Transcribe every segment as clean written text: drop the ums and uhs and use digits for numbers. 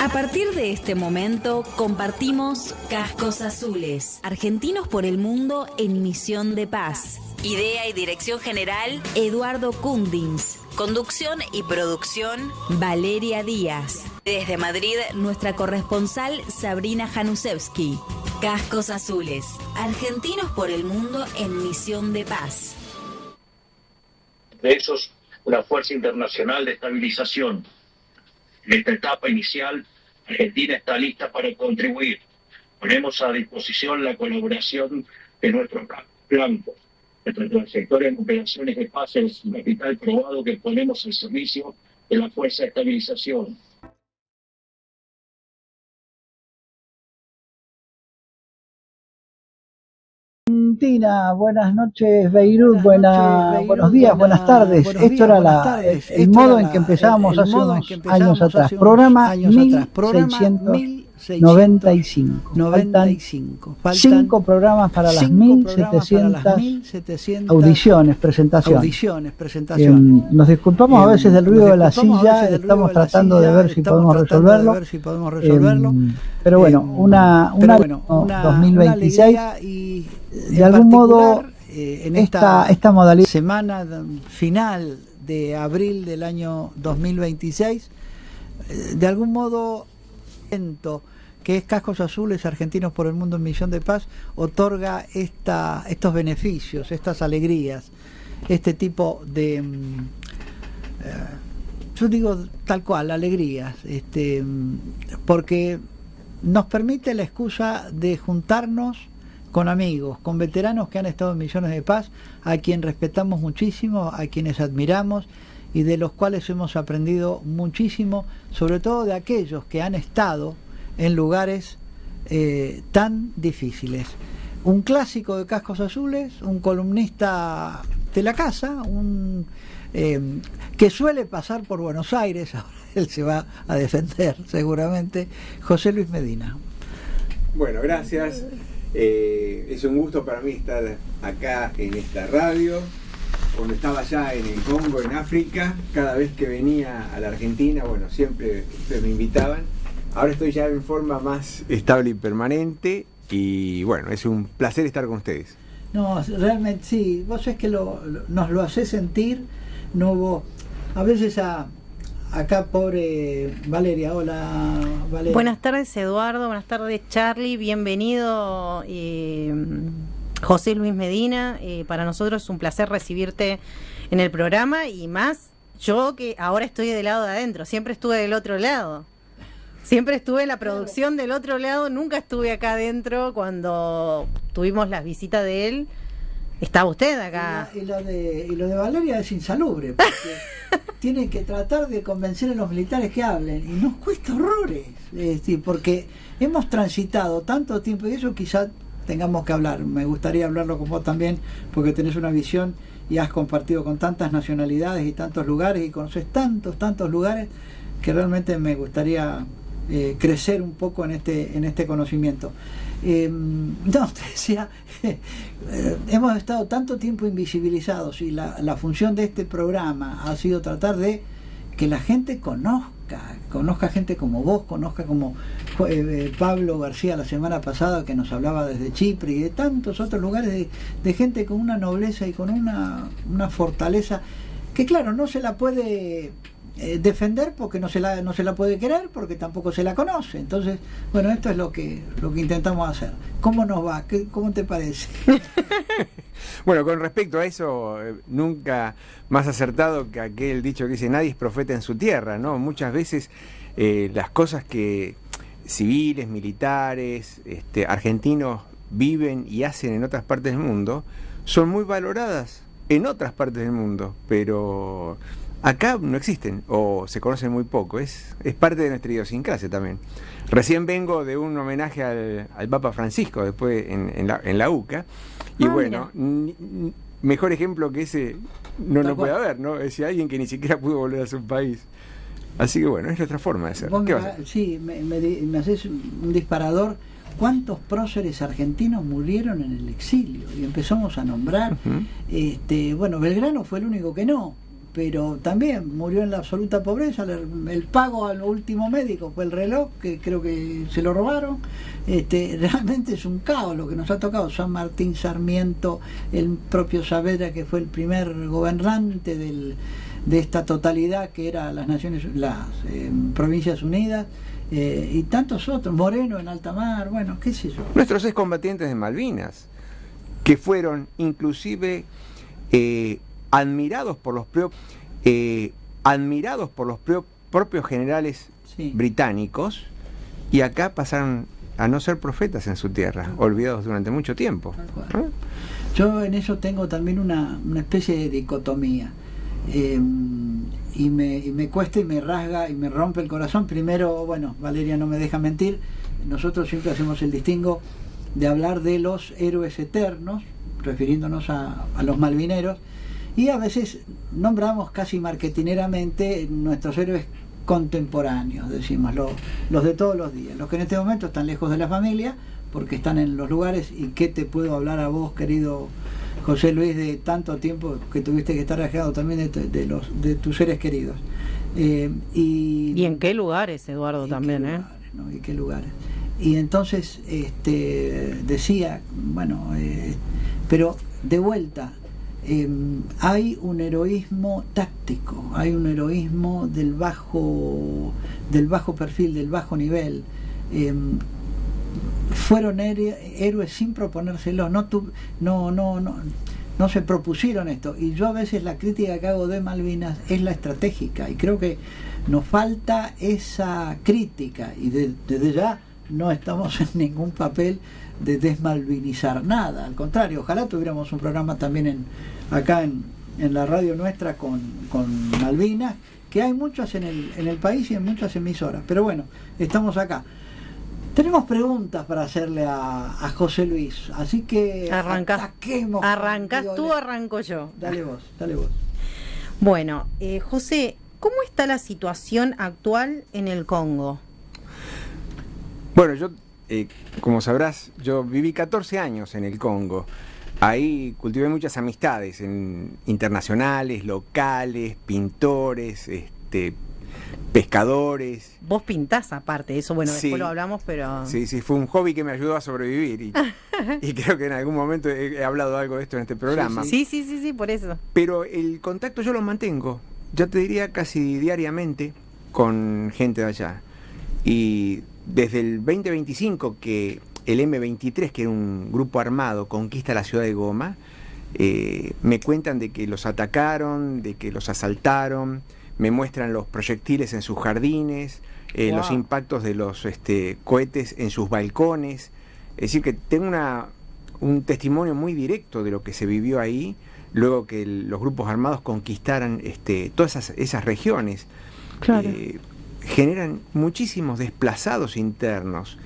A partir de este momento compartimos Cascos Azules, argentinos por el mundo en misión de paz. Idea y dirección general, Eduardo Kundins. Conducción y producción, Valeria Díaz. Desde Madrid, nuestra corresponsal Sabrina Janusevsky. Cascos Azules, argentinos por el mundo en misión de paz. De esos, una fuerza internacional de estabilización. En esta etapa inicial, Argentina está lista para contribuir. Ponemos a disposición la colaboración de nuestros blancos. Nuestra trayectoria en operaciones de paz es un capital probado que ponemos al servicio de la fuerza de estabilización. Argentina, buenas noches Beirut, buenos días, buenas tardes. Esto era el modo en que empezábamos hace unos años atrás. Programa 1695. Faltan 5 programas para las 1700 audiciones, presentaciones. Nos disculpamos a veces del ruido de la silla, estamos tratando de ver si podemos resolverlo. Pero bueno, una 2026 y de algún modo en esta modalidad semana final de abril del año 2026, de algún modo que es Cascos Azules, Argentinos por el Mundo en Misión de Paz, otorga estos beneficios, estas alegrías, este tipo de yo digo tal cual, alegrías, porque nos permite la excusa de juntarnos con amigos, con veteranos que han estado en misiones de paz, a quien respetamos muchísimo, a quienes admiramos y de los cuales hemos aprendido muchísimo, sobre todo de aquellos que han estado en lugares tan difíciles. Un clásico de Cascos Azules, un columnista de la casa, que suele pasar por Buenos Aires, ahora él se va a defender seguramente, José Luis Medina. Bueno, gracias. Es un gusto para mí estar acá en esta radio. Cuando estaba allá en el Congo, en África, cada vez que venía a la Argentina, bueno, siempre ustedes me invitaban. Ahora estoy ya en forma más estable y permanente y bueno, es un placer estar con ustedes. No, realmente sí, vos es que nos lo hacés sentir, no vos, a veces acá pobre Valeria, hola Valeria. Buenas tardes Eduardo, buenas tardes Charlie, bienvenido José Luis Medina, para nosotros es un placer recibirte en el programa y más yo que ahora estoy del lado de adentro, siempre estuve del otro lado. Siempre estuve en la producción del otro lado, nunca estuve acá adentro cuando tuvimos las visitas de él. Estaba usted acá. Y lo de Valeria es insalubre, porque tiene que tratar de convencer a los militares que hablen, y nos cuesta horrores, porque hemos transitado tanto tiempo, y eso quizá tengamos que hablar. Me gustaría hablarlo con vos también, porque tenés una visión y has compartido con tantas nacionalidades y tantos lugares, y conoces tantos lugares, que realmente me gustaría crecer un poco en este conocimiento. No, te decía, hemos estado tanto tiempo invisibilizados y la función de este programa ha sido tratar de que la gente conozca gente como vos, conozca como Pablo García la semana pasada, que nos hablaba desde Chipre, y de tantos otros lugares de gente con una nobleza y con una fortaleza que claro, no se la puede defender porque no se la puede querer, porque tampoco se la conoce. Entonces, bueno, esto es lo que intentamos hacer. ¿Cómo nos va? ¿Cómo te parece? Bueno, con respecto a eso, nunca más acertado que aquel dicho que dice nadie es profeta en su tierra, ¿no? Muchas veces las cosas que civiles, militares, argentinos viven y hacen en otras partes del mundo son muy valoradas en otras partes del mundo, pero acá no existen o se conocen muy poco. Es parte de nuestra idiosincrasia también. Recién vengo de un homenaje al Papa Francisco después en la UCA y bueno, mejor ejemplo que ese no puede haber, ¿no? Es alguien que ni siquiera pudo volver a su país. Así que bueno, es nuestra forma de ser. Sí, me haces un disparador. ¿Cuántos próceres argentinos murieron en el exilio? Y empezamos a nombrar. Bueno, Belgrano fue el único que no, pero también murió en la absoluta pobreza. El pago al último médico fue el reloj, que creo que se lo robaron. Realmente es un caos lo que nos ha tocado. San Martín, Sarmiento, el propio Saavedra, que fue el primer gobernante de esta totalidad que era las Provincias Unidas, y tantos otros, Moreno en alta mar, bueno, qué sé yo. Nuestros excombatientes de Malvinas, que fueron inclusive admirados por los propios generales británicos, y acá pasaron a no ser profetas en su tierra, olvidados durante mucho tiempo. Yo en eso tengo también una especie de dicotomía, y me cuesta y me rasga y me rompe el corazón. Primero, bueno, Valeria no me deja mentir, nosotros siempre hacemos el distingo de hablar de los héroes eternos, refiriéndonos a los malvineros, y a veces nombramos casi marketineramente nuestros héroes contemporáneos, decimos, los de todos los días, los que en este momento están lejos de la familia porque están en los lugares. ¿Y qué te puedo hablar a vos, querido José Luis, de tanto tiempo que tuviste que estar alejado también de tus seres queridos? ¿Y en qué lugares, Eduardo, también? ¿Y qué lugares? Y entonces decía, bueno, pero de vuelta, hay un heroísmo táctico, hay un heroísmo del bajo perfil, del bajo nivel. Fueron héroes sin proponérselo, no se propusieron esto. Y yo a veces la crítica que hago de Malvinas es la estratégica, y creo que nos falta esa crítica, y desde ya no estamos en ningún papel de desmalvinizar nada, al contrario, ojalá tuviéramos un programa también acá en la radio nuestra con Malvinas, que hay muchas en el país y en muchas emisoras, pero bueno, estamos acá. Tenemos preguntas para hacerle a José Luis, así que ataquemos. ¿Arrancás tú o arranco yo? Dale vos. Bueno, José, ¿cómo está la situación actual en el Congo? Bueno, yo, como sabrás, yo viví 14 años en el Congo. Ahí cultivé muchas amistades internacionales, locales, pintores, pescadores. Vos pintás aparte, eso bueno, sí, después lo hablamos, pero... Sí, fue un hobby que me ayudó a sobrevivir, y creo que en algún momento he hablado algo de esto en este programa. Sí, por eso. Pero el contacto yo lo mantengo, ya te diría casi diariamente, con gente de allá. Y desde el 2025 que el M23, que era un grupo armado, conquista la ciudad de Goma, me cuentan de que los atacaron, de que los asaltaron, me muestran los proyectiles en sus jardines, los impactos de los cohetes en sus balcones. Es decir, que tengo un testimonio muy directo de lo que se vivió ahí, luego que los grupos armados conquistaran todas esas regiones. Claro. Generan muchísimos desplazados internos,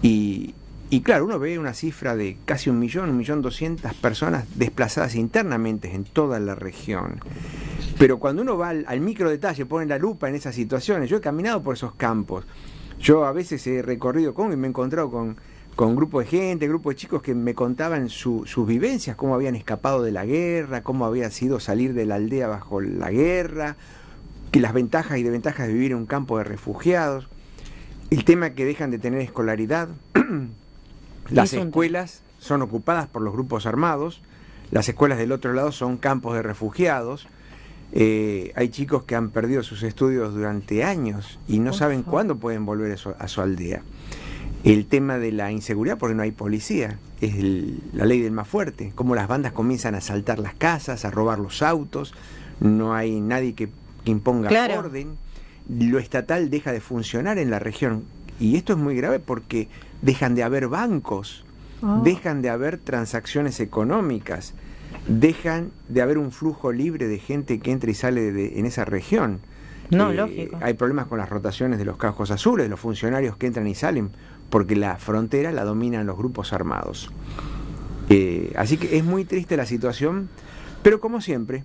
y claro, uno ve una cifra de casi 1.200.000 personas desplazadas internamente en toda la región. Pero cuando uno va al micro detalle, pone la lupa en esas situaciones. Yo he caminado por esos campos, yo a veces he recorrido Congo y me he encontrado con grupos de gente, grupos de chicos que me contaban sus vivencias, cómo habían escapado de la guerra, cómo había sido salir de la aldea bajo la guerra, que las ventajas y desventajas de vivir en un campo de refugiados, el tema que dejan de tener escolaridad, las escuelas son ocupadas por los grupos armados, las escuelas del otro lado son campos de refugiados, hay chicos que han perdido sus estudios durante años y no saben cuándo pueden volver a su aldea. El tema de la inseguridad, porque no hay policía, es la ley del más fuerte, cómo las bandas comienzan a asaltar las casas, a robar los autos, no hay nadie que imponga orden, lo estatal deja de funcionar en la región, y esto es muy grave porque dejan de haber bancos, dejan de haber transacciones económicas, dejan de haber un flujo libre de gente que entra y sale en esa región. Lógico. Hay problemas con las rotaciones de los cascos azules, de los funcionarios que entran y salen, porque la frontera la dominan los grupos armados. Así que es muy triste la situación, pero como siempre,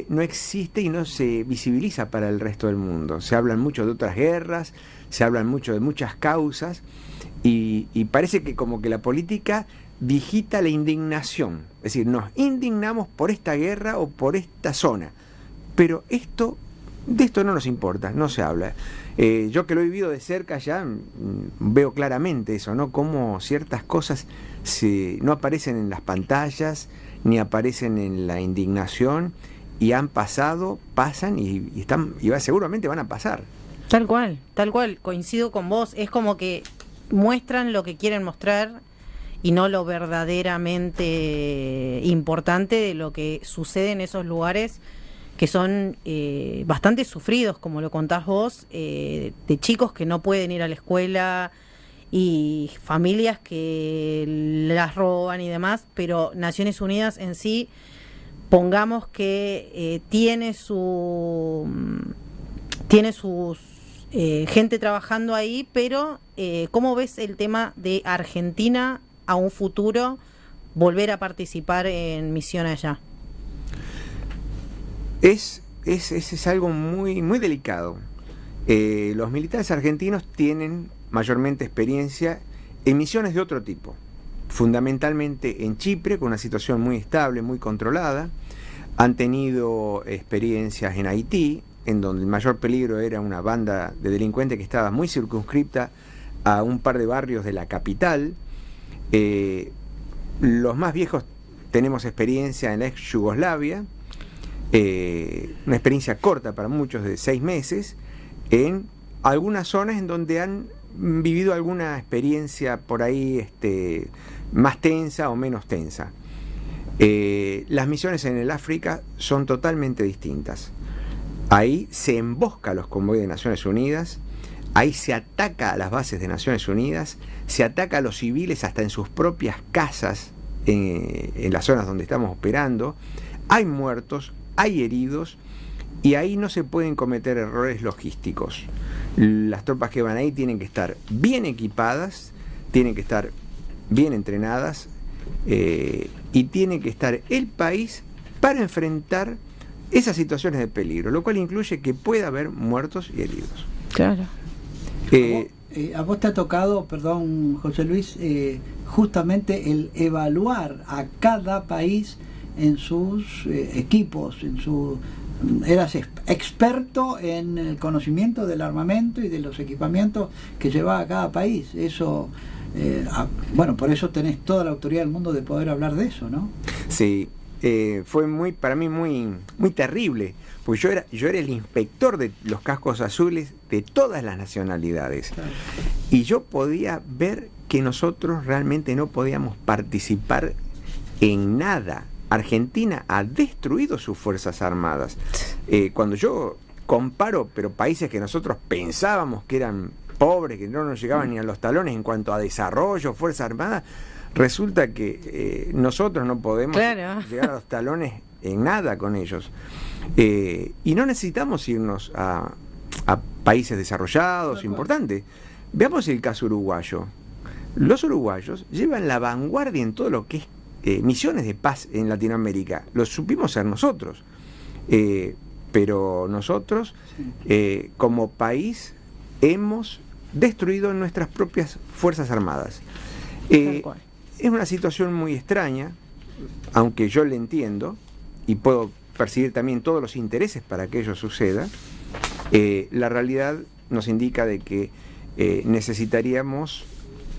no existe y no se visibiliza para el resto del mundo. Se hablan mucho de otras guerras, se hablan mucho de muchas causas, y parece que como que la política digita la indignación. Es decir, nos indignamos por esta guerra o por esta zona, pero de esto no nos importa, no se habla. Yo que lo he vivido de cerca ya veo claramente eso, ¿no? Cómo ciertas cosas no aparecen en las pantallas, ni aparecen en la indignación, y han pasado, pasan y seguramente van a pasar. Tal cual, coincido con vos. Es como que muestran lo que quieren mostrar y no lo verdaderamente importante de lo que sucede en esos lugares que son bastante sufridos, como lo contás vos, de chicos que no pueden ir a la escuela y familias que las roban y demás, pero Naciones Unidas en sí, pongamos que tiene sus gente trabajando ahí, pero ¿cómo ves el tema de Argentina a un futuro volver a participar en misión allá? Es algo muy, muy delicado. Los militares argentinos tienen mayormente experiencia en misiones de otro tipo, fundamentalmente en Chipre, con una situación muy estable, muy controlada. Han tenido experiencias en Haití, en donde el mayor peligro era una banda de delincuentes que estaba muy circunscripta a un par de barrios de la capital. Los más viejos tenemos experiencia en la ex Yugoslavia, una experiencia corta para muchos de 6 meses, en algunas zonas en donde han vivido alguna experiencia por ahí más tensa o menos tensa. Las misiones en el África son totalmente distintas. Ahí se embosca a los convoyes de Naciones Unidas, ahí se ataca a las bases de Naciones Unidas, se ataca a los civiles hasta en sus propias casas, en las zonas donde estamos operando. Hay muertos, hay heridos, y ahí no se pueden cometer errores logísticos. Las tropas que van ahí tienen que estar bien equipadas, tienen que estar bien entrenadas, y tiene que estar el país para enfrentar esas situaciones de peligro, lo cual incluye que pueda haber muertos y heridos. Claro. A vos te ha tocado, perdón José Luis, justamente el evaluar a cada país en sus equipos, eras experto en el conocimiento del armamento y de los equipamientos que llevaba cada país. Eso, bueno, por eso tenés toda la autoridad del mundo de poder hablar de eso, ¿no? Sí, fue para mí muy terrible, porque yo era el inspector de los cascos azules de todas las nacionalidades. Claro. Y yo podía ver que nosotros realmente no podíamos participar en nada. Argentina ha destruido sus fuerzas armadas. Cuando yo comparo, pero países que nosotros pensábamos que eran pobres, que no nos llegaban ni a los talones en cuanto a desarrollo, fuerza armada, resulta que nosotros no podemos llegar a los talones en nada con ellos. Y no necesitamos irnos a países desarrollados, importantes. Veamos el caso uruguayo. Los uruguayos llevan la vanguardia en todo lo que es misiones de paz en Latinoamérica. Lo supimos ser nosotros, pero nosotros como país hemos destruido nuestras propias fuerzas armadas. Es una situación muy extraña, aunque yo le entiendo y puedo percibir también todos los intereses para que ello suceda. La realidad nos indica de que necesitaríamos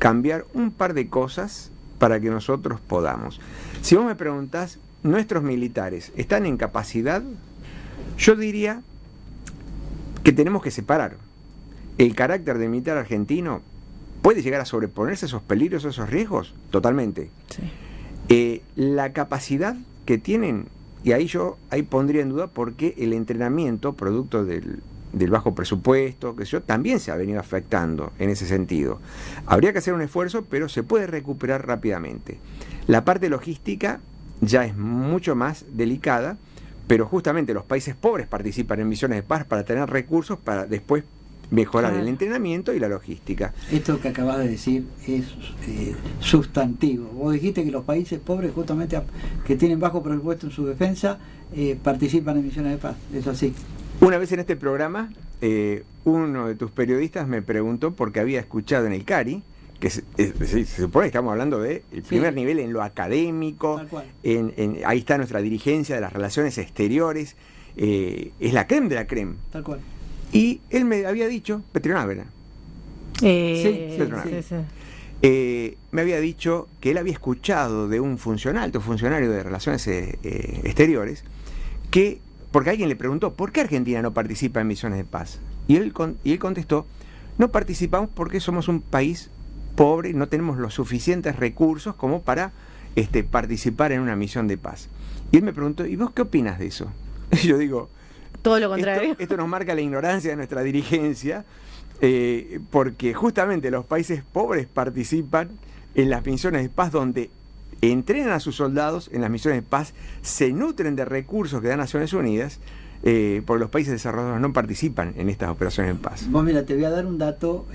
cambiar un par de cosas para que nosotros podamos. Si vos me preguntás, ¿nuestros militares están en capacidad? Yo diría que tenemos que separar. ¿El carácter del militar argentino puede llegar a sobreponerse a esos peligros, a esos riesgos? Totalmente. Sí. La capacidad que tienen, y ahí pondría en duda porque el entrenamiento, producto del bajo presupuesto, también se ha venido afectando en ese sentido. Habría que hacer un esfuerzo, pero se puede recuperar rápidamente. La parte logística ya es mucho más delicada, pero justamente los países pobres participan en misiones de paz para tener recursos para después mejorar el entrenamiento y la logística. Esto que acabas de decir es sustantivo. Vos dijiste que los países pobres, justamente que tienen bajo presupuesto en su defensa, participan en misiones de paz. ¿Es así? Una vez en este programa, uno de tus periodistas me preguntó porque había escuchado en el CARI, que se supone que estamos hablando del primer nivel en lo académico, ahí está nuestra dirigencia de las relaciones exteriores, es la creme de la creme. Tal cual. Y él me había dicho, Petronavera. Sí. Me había dicho que él había escuchado de un alto funcionario de Relaciones Exteriores, que, porque alguien le preguntó, ¿por qué Argentina no participa en misiones de paz? Y él contestó, no participamos porque somos un país pobre, no tenemos los suficientes recursos como para participar en una misión de paz. Y él me preguntó, ¿y vos qué opinas de eso? Y yo digo, todo lo contrario. Esto nos marca la ignorancia de nuestra dirigencia, porque justamente los países pobres participan en las misiones de paz, donde entrenan a sus soldados en las misiones de paz, se nutren de recursos que da Naciones Unidas, porque los países desarrollados no participan en estas operaciones de paz. Vos mira, te voy a dar un dato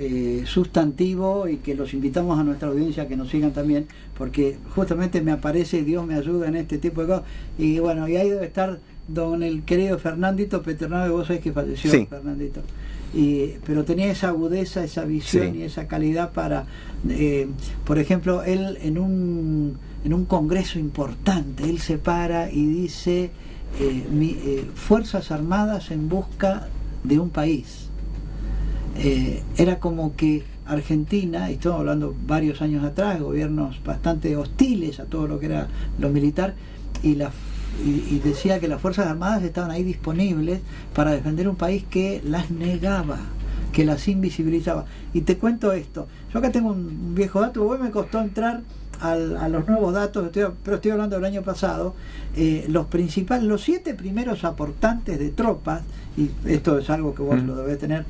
sustantivo, y que los invitamos a nuestra audiencia que nos sigan también, porque justamente me aparece, Dios me ayuda en este tipo de cosas, y bueno, y ahí debe estar don el querido Fernandito Petronave, vos sabés que falleció, sí. Fernandito. Pero tenía esa agudeza, esa visión, sí, y esa calidad para, por ejemplo, él en un congreso importante, él se para y dice, Fuerzas Armadas en busca de un país. Era como que Argentina, y estamos hablando varios años atrás, gobiernos bastante hostiles a todo lo que era lo militar, y decía que las Fuerzas Armadas estaban ahí disponibles para defender un país que las negaba, que las invisibilizaba. Y te cuento esto, yo acá tengo un viejo dato, hoy me costó entrar a los nuevos datos, pero estoy hablando del año pasado. Los 7 primeros aportantes de tropas, y esto es algo que vos lo debés tener: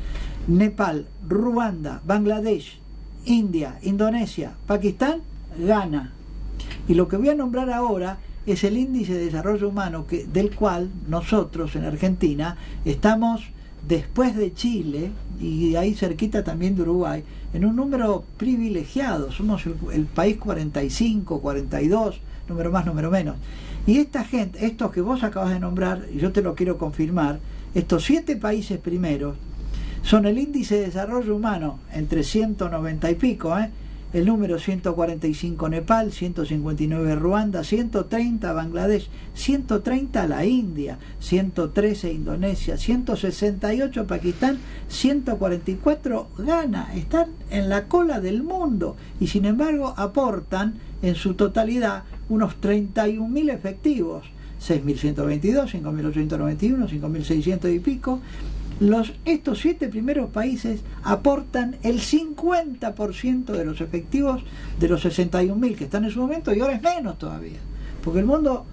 Nepal, Ruanda, Bangladesh, India, Indonesia, Pakistán, Ghana. Y lo que voy a nombrar ahora es el índice de desarrollo humano, del cual nosotros en Argentina estamos, después de Chile y ahí cerquita también de Uruguay, en un número privilegiado. Somos el país 45, 42, número más, número menos. Y esta gente, estos que vos acabas de nombrar, y yo te lo quiero confirmar, estos 7 países primeros son el índice de desarrollo humano entre 190 y pico, el número 145 Nepal, 159 Ruanda, 130 Bangladesh, 130 la India, 113 Indonesia, 168 Pakistán, 144 Ghana. Están en la cola del mundo y sin embargo aportan en su totalidad unos 31.000 efectivos, 6.122, 5.891, 5.600 y pico. Estos 7 primeros países aportan el 50% de los efectivos de los 61.000 que están en su momento, y ahora es menos todavía, porque el mundo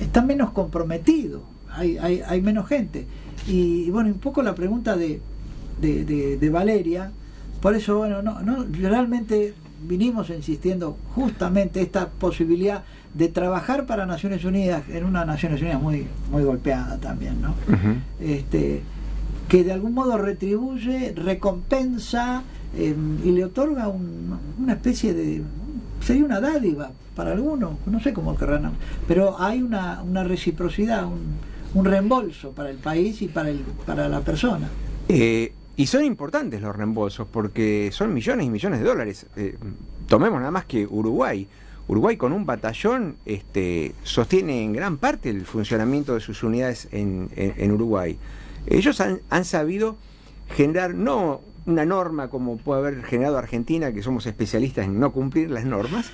está menos comprometido, hay menos gente. Y bueno, un poco la pregunta de Valeria, por eso, bueno, no realmente vinimos insistiendo justamente esta posibilidad de trabajar para Naciones Unidas, en una Naciones Unidas muy, muy golpeada también, ¿no? Uh-huh. Que de algún modo retribuye, recompensa, y le otorga una especie de... sería una dádiva para algunos, no sé cómo querrán, pero hay una reciprocidad, un reembolso para el país y para la persona. Y son importantes los reembolsos, porque son millones y millones de dólares. Tomemos nada más que Uruguay. Uruguay, con un batallón, sostiene en gran parte el funcionamiento de sus unidades en Uruguay. Ellos han sabido generar no una norma como puede haber generado Argentina, que somos especialistas en no cumplir las normas,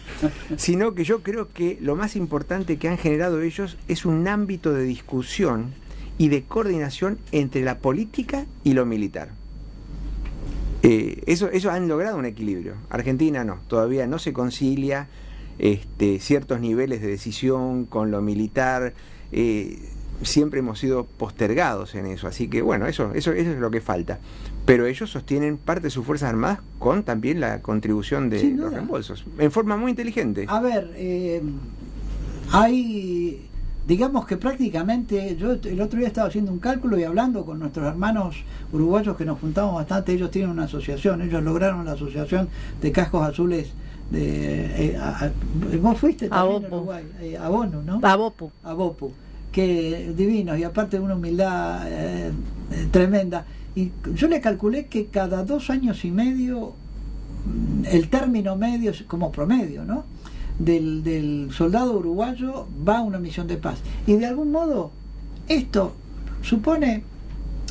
sino que yo creo que lo más importante que han generado ellos es un ámbito de discusión y de coordinación entre la política y lo militar. Eso han logrado un equilibrio. Argentina no, todavía no se concilia ciertos niveles de decisión con lo militar. Siempre hemos sido postergados en eso, así que bueno, eso es lo que falta. Pero ellos sostienen parte de sus Fuerzas Armadas con también la contribución de los reembolsos, en forma muy inteligente. A ver, hay, digamos que prácticamente, yo el otro día estaba haciendo un cálculo y hablando con nuestros hermanos uruguayos, que nos juntamos bastante. Ellos tienen una asociación, ellos lograron la asociación de cascos azules vos fuiste también a Uruguay, a Bono, ¿no? A Bopu, que divinos, y aparte de una humildad tremenda. Y yo le calculé que cada 2 años y medio, el término medio, como promedio, ¿no?, del soldado uruguayo va a una misión de paz. Y de algún modo esto supone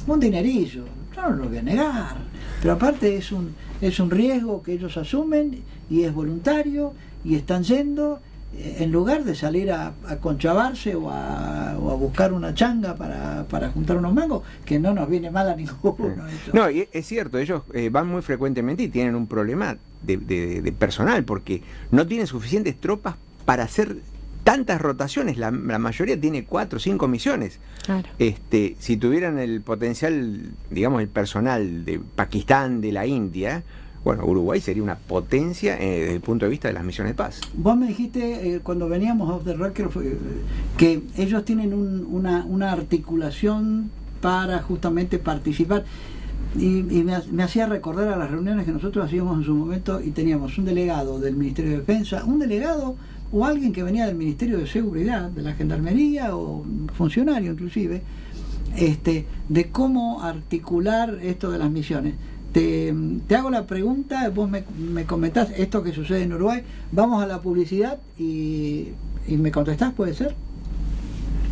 un dinerillo, yo no lo voy a negar, pero aparte es un riesgo que ellos asumen y es voluntario y están yendo en lugar de salir a conchavarse o a buscar una changa para juntar unos mangos, que no nos viene mal a ninguno. Eso. No, y es cierto, ellos van muy frecuentemente y tienen un problema de personal, porque no tienen suficientes tropas para hacer tantas rotaciones. La mayoría tiene 4 o 5 misiones. Claro. Si tuvieran el potencial, digamos, el personal de Pakistán, de la India, bueno, Uruguay sería una potencia desde el punto de vista de las misiones de paz. Vos me dijiste cuando veníamos off the record que ellos tienen una articulación para justamente participar y me hacía recordar a las reuniones que nosotros hacíamos en su momento y teníamos un delegado del Ministerio de Defensa, un delegado o alguien que venía del Ministerio de Seguridad, de la Gendarmería o funcionario inclusive, de cómo articular esto de las misiones. Te hago la pregunta, vos me comentás esto que sucede en Uruguay, vamos a la publicidad y me contestás, ¿puede ser?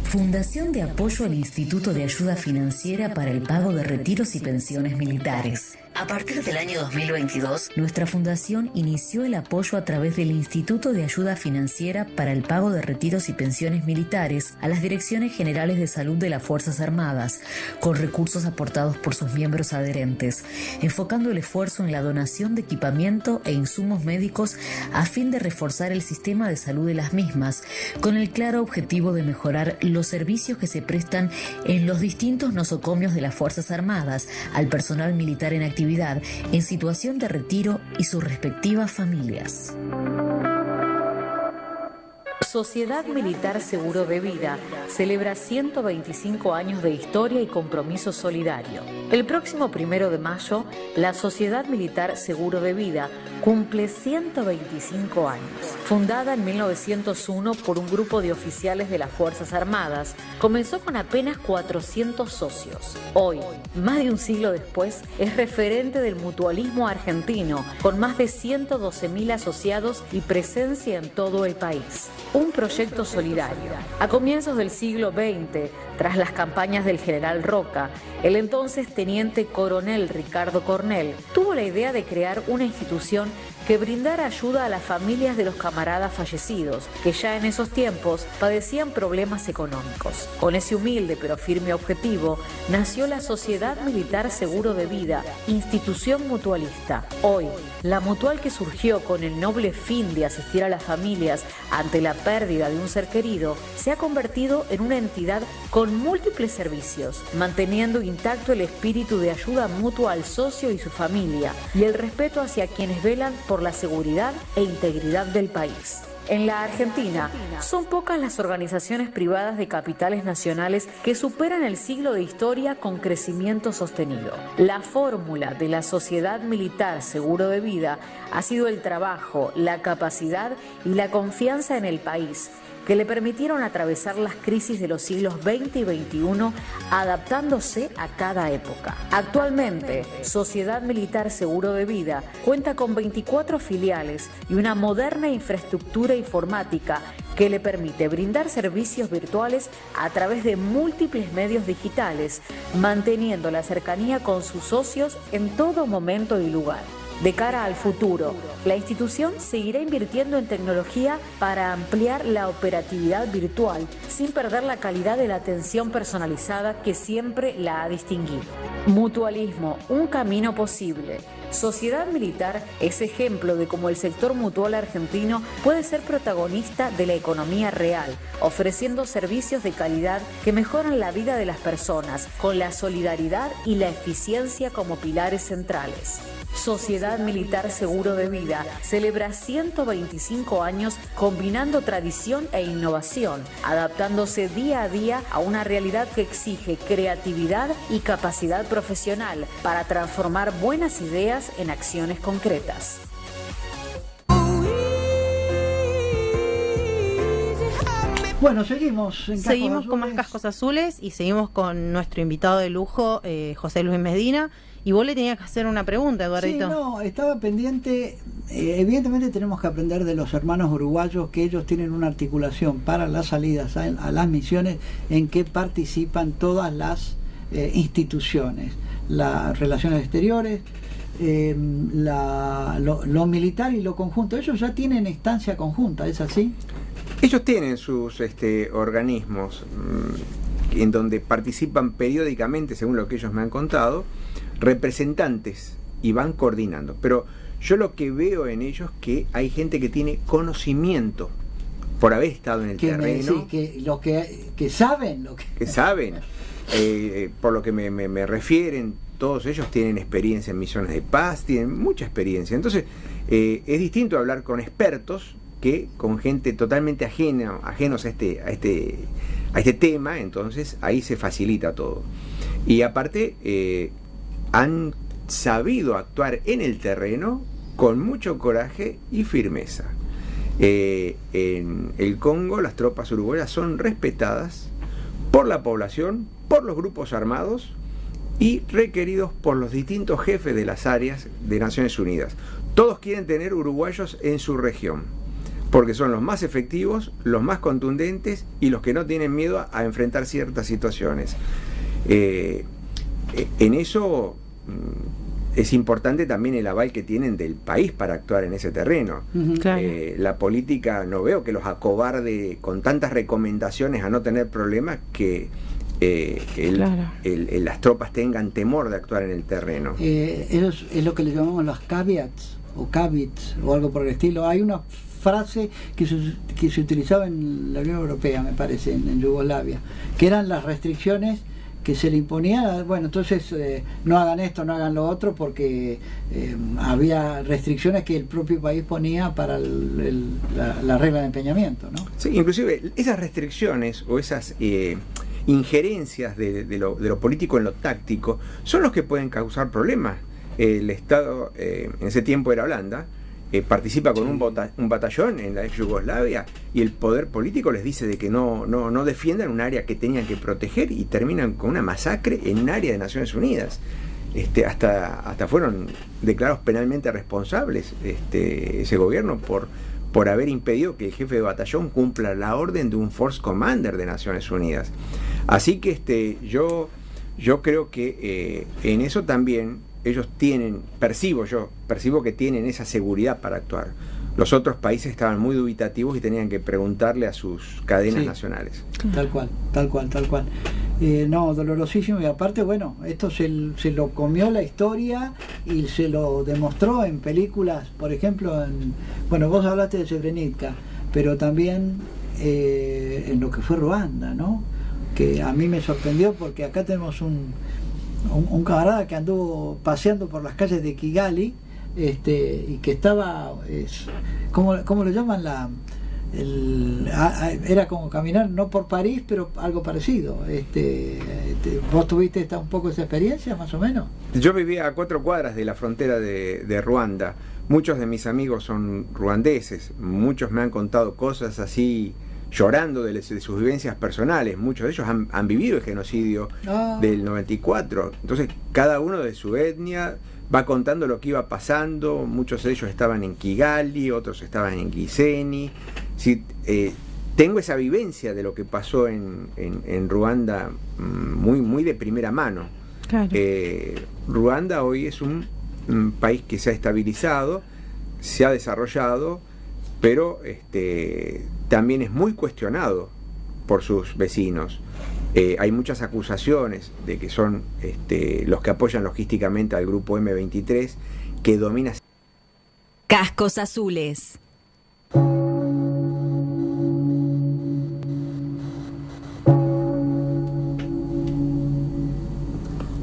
Fundación de apoyo al Instituto de Ayuda Financiera para el pago de retiros y pensiones militares. A partir del año 2022, nuestra fundación inició el apoyo a través del Instituto de Ayuda Financiera para el pago de retiros y pensiones militares a las Direcciones Generales de Salud de las Fuerzas Armadas, con recursos aportados por sus miembros adherentes, enfocando el esfuerzo en la donación de equipamiento e insumos médicos a fin de reforzar el sistema de salud de las mismas, con el claro objetivo de mejorar los servicios que se prestan en los distintos nosocomios de las Fuerzas Armadas al personal militar en actividad, en situación de retiro y sus respectivas familias. Sociedad Militar Seguro de Vida celebra 125 años de historia y compromiso solidario. El próximo 1 de mayo, la Sociedad Militar Seguro de Vida cumple 125 años. Fundada en 1901 por un grupo de oficiales de las Fuerzas Armadas, comenzó con apenas 400 socios. Hoy, más de un siglo después, es referente del mutualismo argentino, con más de 112.000 asociados y presencia en todo el país. Un proyecto solidario. A comienzos del siglo XX, tras las campañas del general Roca, el entonces teniente coronel Ricardo Cornell tuvo la idea de crear una institución que brindara ayuda a las familias de los camaradas fallecidos, que ya en esos tiempos padecían problemas económicos. Con ese humilde pero firme objetivo, nació la Sociedad Militar Seguro de Vida, institución mutualista. Hoy, la mutual que surgió con el noble fin de asistir a las familias ante la pérdida de un ser querido, se ha convertido en una entidad con múltiples servicios, manteniendo intacto el espíritu de ayuda mutua al socio y su familia, y el respeto hacia quienes velan por la seguridad e integridad del país. En la Argentina, son pocas las organizaciones privadas de capitales nacionales que superan el siglo de historia con crecimiento sostenido. La fórmula de la Sociedad Militar Seguro de Vida ha sido el trabajo, la capacidad y la confianza en el país, que le permitieron atravesar las crisis de los siglos XX y XXI, adaptándose a cada época. Actualmente, Sociedad Militar Seguro de Vida cuenta con 24 filiales y una moderna infraestructura informática que le permite brindar servicios virtuales a través de múltiples medios digitales, manteniendo la cercanía con sus socios en todo momento y lugar. De cara al futuro, la institución seguirá invirtiendo en tecnología para ampliar la operatividad virtual sin perder la calidad de la atención personalizada que siempre la ha distinguido. Mutualismo, un camino posible. Sociedad Militar es ejemplo de cómo el sector mutual argentino puede ser protagonista de la economía real, ofreciendo servicios de calidad que mejoran la vida de las personas, con la solidaridad y la eficiencia como pilares centrales. Sociedad Militar Seguro de Vida celebra 125 años combinando tradición e innovación, adaptándose día a día a una realidad que exige creatividad y capacidad profesional para transformar buenas ideas en acciones concretas. Bueno, seguimos con más Cascos Azules y seguimos con nuestro invitado de lujo, José Luis Medina. Y vos le tenías que hacer una pregunta, Eduardito. Sí, no, estaba pendiente evidentemente tenemos que aprender de los hermanos uruguayos, que ellos tienen una articulación para las salidas a las misiones en que participan todas las instituciones, las relaciones exteriores, lo militar y lo conjunto. Ellos ya tienen instancia conjunta, ¿es así? Ellos tienen sus organismos en donde participan periódicamente, según lo que ellos me han contado, representantes y van coordinando. Pero yo lo que veo en ellos es que hay gente que tiene conocimiento por haber estado en el terreno. Que saben lo que... Que saben. Por lo que me refieren, todos ellos tienen experiencia en misiones de paz, tienen mucha experiencia. Entonces, es distinto hablar con expertos que con gente totalmente ajenos a este tema. Entonces ahí se facilita todo. Y aparte, han sabido actuar en el terreno con mucho coraje y firmeza. En el Congo las tropas uruguayas son respetadas por la población, por los grupos armados y requeridos por los distintos jefes de las áreas de Naciones Unidas. Todos quieren tener uruguayos en su región, porque son los más efectivos, los más contundentes y los que no tienen miedo a enfrentar ciertas situaciones. En eso es importante también el aval que tienen del país para actuar en ese terreno. Claro. La política no veo que los acobarde con tantas recomendaciones a no tener problemas que las tropas tengan temor de actuar en el terreno. Es lo que le llamamos los caveats o cabits o algo por el estilo. Hay una frase que se utilizaba en la Unión Europea, me parece, en Yugoslavia, que eran las restricciones que se le imponía. Bueno, entonces no hagan esto, no hagan lo otro, porque había restricciones que el propio país ponía para la regla de empeñamiento, ¿no? Sí, inclusive esas restricciones o esas injerencias de lo político en lo táctico son los que pueden causar problemas. El Estado, en ese tiempo era Holanda, participa con un batallón en la ex Yugoslavia y el poder político les dice de que no defiendan un área que tenían que proteger y terminan con una masacre en un área de Naciones Unidas. Hasta fueron declarados penalmente responsables ese gobierno por haber impedido que el jefe de batallón cumpla la orden de un Force Commander de Naciones Unidas. Así que yo creo que en eso también ellos percibo que tienen esa seguridad para actuar. Los otros países estaban muy dubitativos y tenían que preguntarle a sus cadenas nacionales. Tal cual. No, dolorosísimo. Y aparte, bueno, esto se lo comió la historia y se lo demostró en películas, por ejemplo, vos hablaste de Srebrenica, pero también en lo que fue Ruanda, ¿no? Que a mí me sorprendió porque acá tenemos un camarada que anduvo paseando por las calles de Kigali, y que estaba, ¿cómo lo llaman? Era como caminar, no por París, pero algo parecido. ¿Vos tuviste un poco esa experiencia, más o menos? Yo vivía a 4 cuadras de la frontera de Ruanda. Muchos de mis amigos son ruandeses, muchos me han contado cosas así, llorando de sus vivencias personales. Muchos de ellos han vivido el genocidio del 94. Entonces cada uno de su etnia va contando lo que iba pasando. Muchos de ellos estaban en Kigali, otros estaban en Gisenyi. Sí, tengo esa vivencia de lo que pasó en Ruanda muy, muy de primera mano. Claro. Ruanda hoy es un país que se ha estabilizado, se ha desarrollado, pero también es muy cuestionado por sus vecinos. Hay muchas acusaciones de que son los que apoyan logísticamente al grupo M23, que domina. Cascos Azules.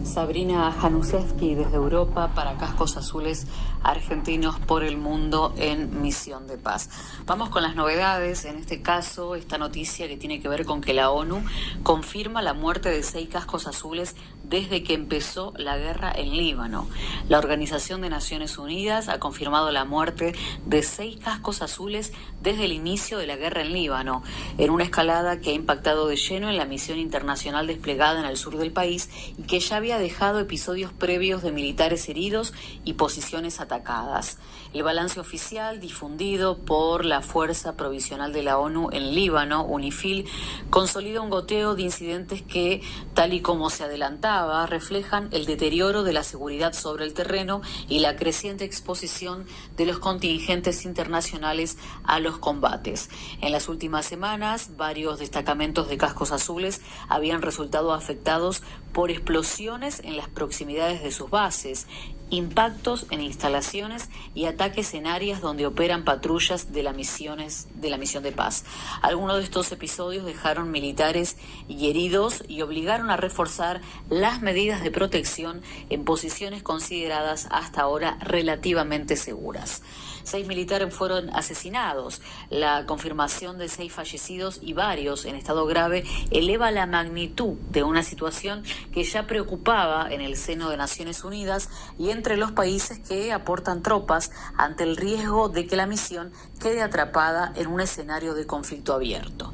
Sabrina Janusevsky desde Europa para Cascos Azules, argentinos por el mundo en misión de paz. Vamos con las novedades, en este caso esta noticia que tiene que ver con que la ONU confirma la muerte de 6 cascos azules desde que empezó la guerra en Líbano. La Organización de Naciones Unidas ha confirmado la muerte de 6 cascos azules desde el inicio de la guerra en Líbano, en una escalada que ha impactado de lleno en la misión internacional desplegada en el sur del país y que ya había dejado episodios previos de militares heridos y posiciones atacadas. El balance oficial difundido por la Fuerza Provisional de la ONU en Líbano, UNIFIL, consolida un goteo de incidentes que, tal y como se adelantaba, reflejan el deterioro de la seguridad sobre el terreno y la creciente exposición de los contingentes internacionales a los combates. En las últimas semanas, varios destacamentos de cascos azules habían resultado afectados por explosiones en las proximidades de sus bases, impactos en instalaciones y ataques en áreas donde operan patrullas de la misión de paz. Algunos de estos episodios dejaron militares y heridos y obligaron a reforzar las medidas de protección en posiciones consideradas hasta ahora relativamente seguras. 6 militares fueron asesinados. La confirmación de 6 fallecidos y varios en estado grave eleva la magnitud de una situación que ya preocupaba en el seno de Naciones Unidas y entre los países que aportan tropas ante el riesgo de que la misión quede atrapada en un escenario de conflicto abierto.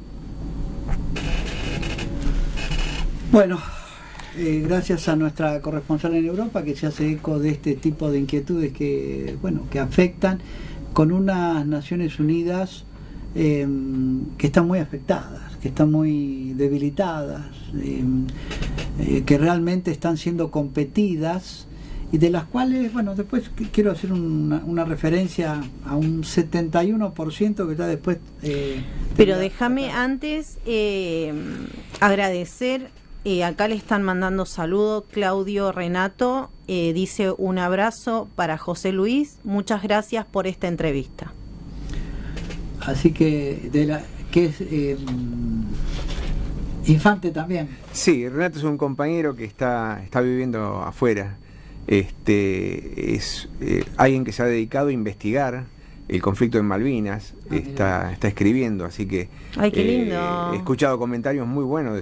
Bueno, gracias a nuestra corresponsal en Europa que se hace eco de este tipo de inquietudes que afectan, con unas Naciones Unidas que están muy afectadas, que están muy debilitadas, que realmente están siendo competidas y de las cuales, bueno, después quiero hacer una referencia a un 71% que ya después... Pero déjame antes agradecer, acá le están mandando saludos, Claudio Renato, dice un abrazo para José Luis, muchas gracias por esta entrevista. Así que, que es Infante también. Sí, Renato es un compañero que está viviendo afuera. Es alguien que se ha dedicado a investigar el conflicto en Malvinas, está escribiendo, así que ¡ay, qué lindo! He escuchado comentarios muy buenos de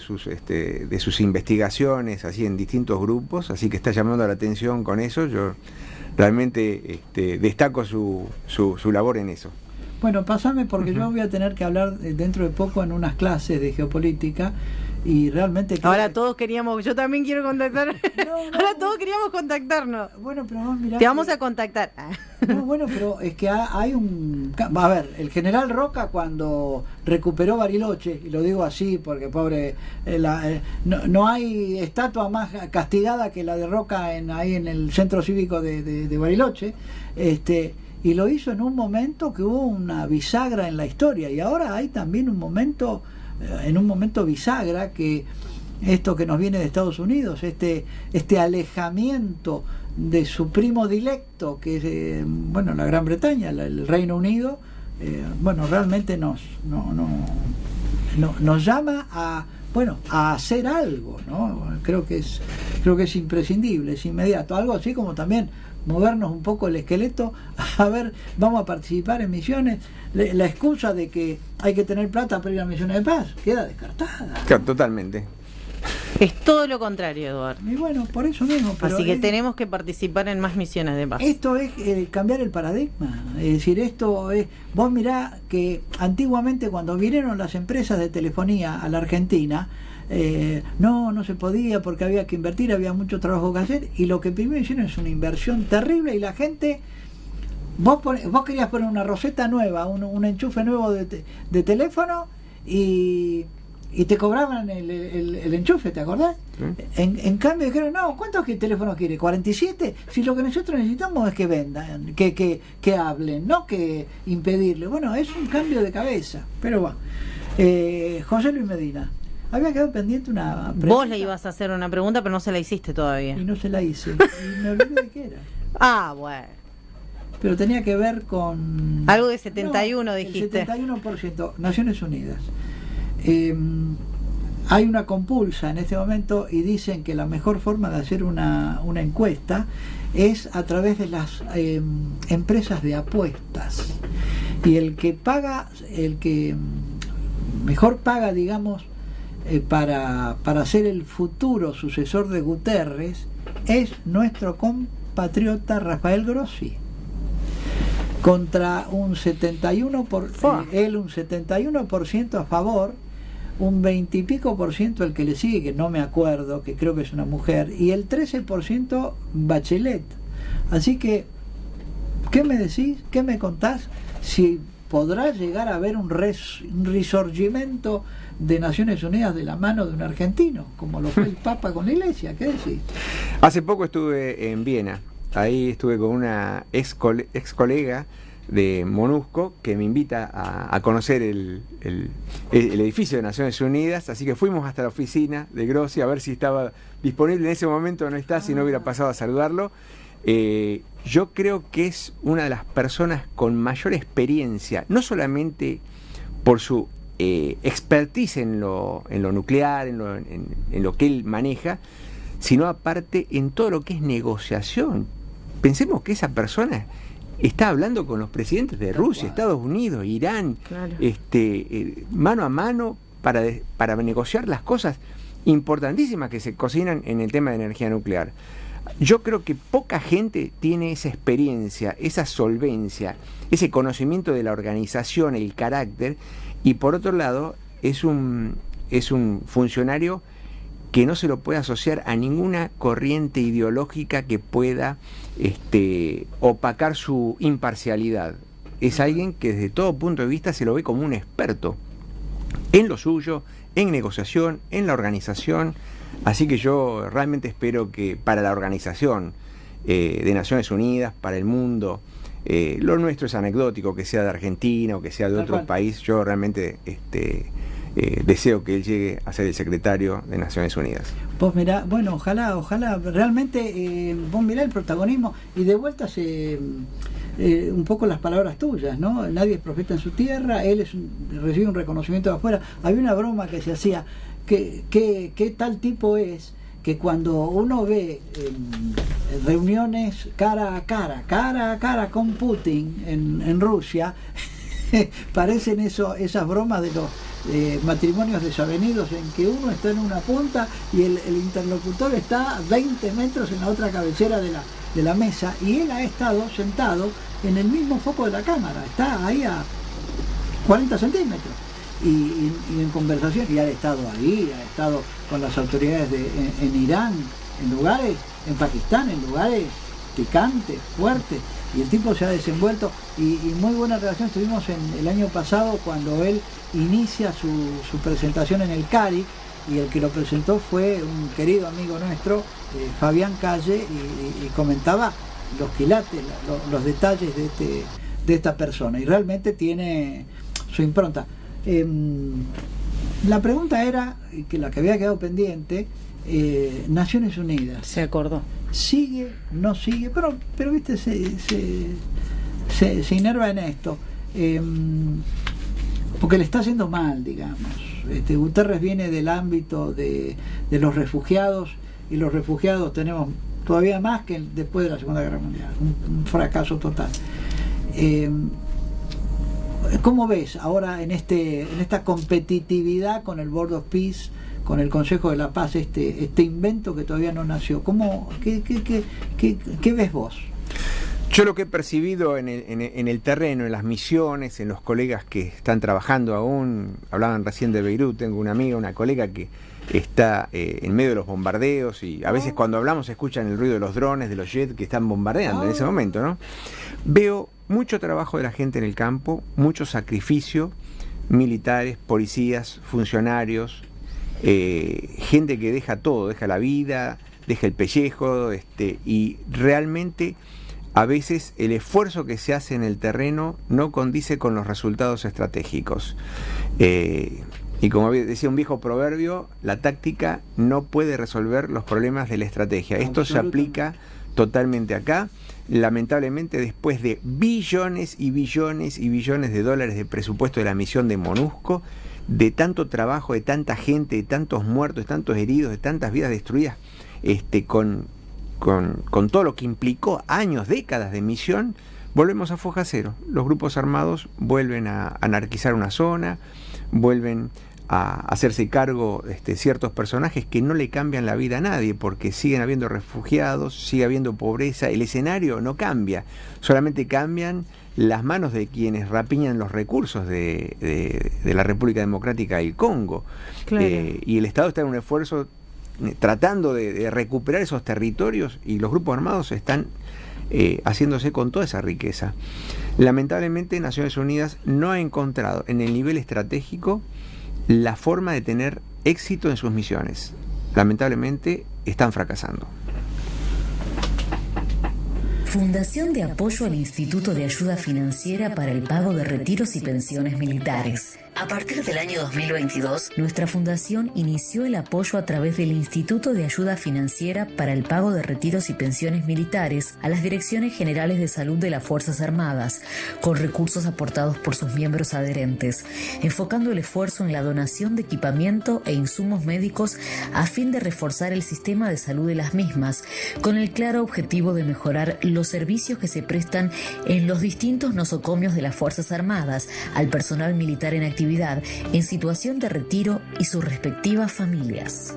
sus investigaciones así en distintos grupos, así que está llamando la atención con eso. Yo realmente destaco su labor en eso. Bueno, pasame porque yo voy a tener que hablar dentro de poco en unas clases de geopolítica y realmente... Ahora todos queríamos, yo también quiero contactar. Ahora todos queríamos contactarnos. Bueno, pero vos mirá... Te vamos a contactar. No, bueno, pero es que hay un... A ver, el general Roca cuando recuperó Bariloche, y lo digo así porque pobre... no hay estatua más castigada que la de Roca ahí en el centro cívico de Bariloche, y lo hizo en un momento que hubo una bisagra en la historia, y ahora hay también un momento bisagra, que esto que nos viene de Estados Unidos, este alejamiento de su primo directo, que es la Gran Bretaña, el Reino Unido, realmente nos llama a hacer algo, ¿no? Creo que es imprescindible, es inmediato, algo así como también movernos un poco el esqueleto, a ver, vamos a participar en misiones. La excusa de que hay que tener plata para ir a misiones de paz queda descartada. Claro, totalmente. Es todo lo contrario, Eduardo. Y bueno, por eso mismo. Pero así que tenemos que participar en más misiones de paz. Esto es cambiar el paradigma. Es decir, esto es... Vos mirá que antiguamente cuando vinieron las empresas de telefonía a la Argentina, no se podía porque había que invertir, había mucho trabajo que hacer, y lo que primero hicieron es una inversión terrible, y la gente... Vos querías poner una roseta nueva, un enchufe nuevo de teléfono, y te cobraban el enchufe, ¿te acordás? ¿Sí? En cambio dijeron, no, ¿cuántos teléfonos quiere? ¿47? Si lo que nosotros necesitamos es que vendan, que hablen, no que impedirle. Bueno, es un cambio de cabeza. Pero bueno, José Luis Medina, había quedado pendiente una pregunta. Vos le ibas a hacer una pregunta, pero no se la hiciste todavía. Y no se la hice, y me olvidé de qué era. Ah, bueno. Pero tenía que ver con... Algo de 71, dijiste. El 71%, Naciones Unidas. Hay una compulsa en este momento y dicen que la mejor forma de hacer una encuesta es a través de las empresas de apuestas, y el que mejor paga, digamos, para ser el futuro sucesor de Guterres es nuestro compatriota Rafael Grossi, contra un 71% a favor, un 20 y pico por ciento el que le sigue, que no me acuerdo, que creo que es una mujer, y el 13% Bachelet. Así que, ¿qué me decís? ¿Qué me contás? Si podrá llegar a haber un resurgimiento de Naciones Unidas de la mano de un argentino, como lo fue el Papa con la Iglesia. ¿Qué decís? Hace poco estuve en Viena. Ahí estuve con una ex colega de MONUSCO que me invita a conocer el edificio de Naciones Unidas, así que fuimos hasta la oficina de Grossi a ver si estaba disponible. En ese momento no está, si no hubiera pasado a saludarlo. Yo creo que es una de las personas con mayor experiencia, no solamente por su expertise en lo nuclear, en lo que él maneja, sino aparte en todo lo que es negociación. Pensemos que esa persona está hablando con los presidentes de Rusia, Estados Unidos, Irán, claro, mano a mano para negociar las cosas importantísimas que se cocinan en el tema de energía nuclear. Yo creo que poca gente tiene esa experiencia, esa solvencia, ese conocimiento de la organización, el carácter, y por otro lado es un funcionario que no se lo puede asociar a ninguna corriente ideológica que pueda opacar su imparcialidad. Es alguien que desde todo punto de vista se lo ve como un experto en lo suyo, en negociación, en la organización. Así que yo realmente espero que para la organización de Naciones Unidas, para el mundo, lo nuestro es anecdótico, que sea de Argentina o que sea de otro país, yo realmente deseo que él llegue a ser el secretario de Naciones Unidas. Vos mirá, bueno, ojalá, realmente vos mirá el protagonismo y de vuelta un poco las palabras tuyas, ¿no? Nadie es profeta en su tierra, él recibe un reconocimiento de afuera. Había una broma que se hacía, que tal tipo es, que cuando uno ve reuniones cara a cara con Putin en Rusia, parecen esas bromas de los matrimonios desavenidos en que uno está en una punta y el interlocutor está a 20 metros en la otra cabecera de la mesa, y él ha estado sentado en el mismo foco de la cámara, está ahí a 40 centímetros y en conversación, y ha estado ahí, ha estado con las autoridades en Irán, en lugares, en Pakistán, en lugares picantes, fuertes, y el tipo se ha desenvuelto y muy buena relación tuvimos el año pasado cuando él inicia su presentación en el CARI, y el que lo presentó fue un querido amigo nuestro, Fabián Calle, y comentaba los quilates, los detalles de esta persona, y realmente tiene su impronta. La pregunta era, que la que había quedado pendiente, Naciones Unidas. Se acordó. ¿Sigue? ¿No sigue? Pero viste, se inerva en esto. Porque le está haciendo mal, digamos. Guterres viene del ámbito de los refugiados, y los refugiados tenemos todavía más que después de la Segunda Guerra Mundial. Un fracaso total. ¿Cómo ves ahora en esta competitividad con el Board of Peace, con el Consejo de la Paz, este invento que todavía no nació? ¿Qué ves vos? Yo lo que he percibido en el terreno, en las misiones, en los colegas que están trabajando aún, hablaban recién de Beirut, tengo una amiga, una colega que está en medio de los bombardeos, y a veces cuando hablamos se escuchan el ruido de los drones, de los jets que están bombardeando en ese momento, ¿no? Veo mucho trabajo de la gente en el campo, mucho sacrificio, militares, policías, funcionarios, gente que deja todo, deja la vida, deja el pellejo, y realmente a veces el esfuerzo que se hace en el terreno no condice con los resultados estratégicos. Y como decía un viejo proverbio, la táctica no puede resolver los problemas de la estrategia. Esto se aplica totalmente acá. Lamentablemente, después de billones y billones y billones de dólares de presupuesto de la misión de MONUSCO, de tanto trabajo, de tanta gente, de tantos muertos, de tantos heridos, de tantas vidas destruidas, con todo lo que implicó años, décadas de misión, volvemos a foja cero. Los grupos armados vuelven a anarquizar una zona, vuelven hacerse cargo ciertos personajes que no le cambian la vida a nadie, porque siguen habiendo refugiados, sigue habiendo pobreza, el escenario no cambia, solamente cambian las manos de quienes rapiñan los recursos de la República Democrática del Congo. Claro. Y el Estado está en un esfuerzo tratando de recuperar esos territorios, y los grupos armados están haciéndose con toda esa riqueza. Lamentablemente Naciones Unidas no ha encontrado en el nivel estratégico la forma de tener éxito en sus misiones. Lamentablemente están fracasando. Fundación de Apoyo al Instituto de Ayuda Financiera para el Pago de Retiros y Pensiones Militares. A partir del año 2022, nuestra fundación inició el apoyo a través del Instituto de Ayuda Financiera para el Pago de Retiros y Pensiones Militares a las Direcciones Generales de Salud de las Fuerzas Armadas, con recursos aportados por sus miembros adherentes, enfocando el esfuerzo en la donación de equipamiento e insumos médicos a fin de reforzar el sistema de salud de las mismas, con el claro objetivo de mejorar los servicios que se prestan en los distintos nosocomios de las Fuerzas Armadas al personal militar en actividad, en situación de retiro y sus respectivas familias.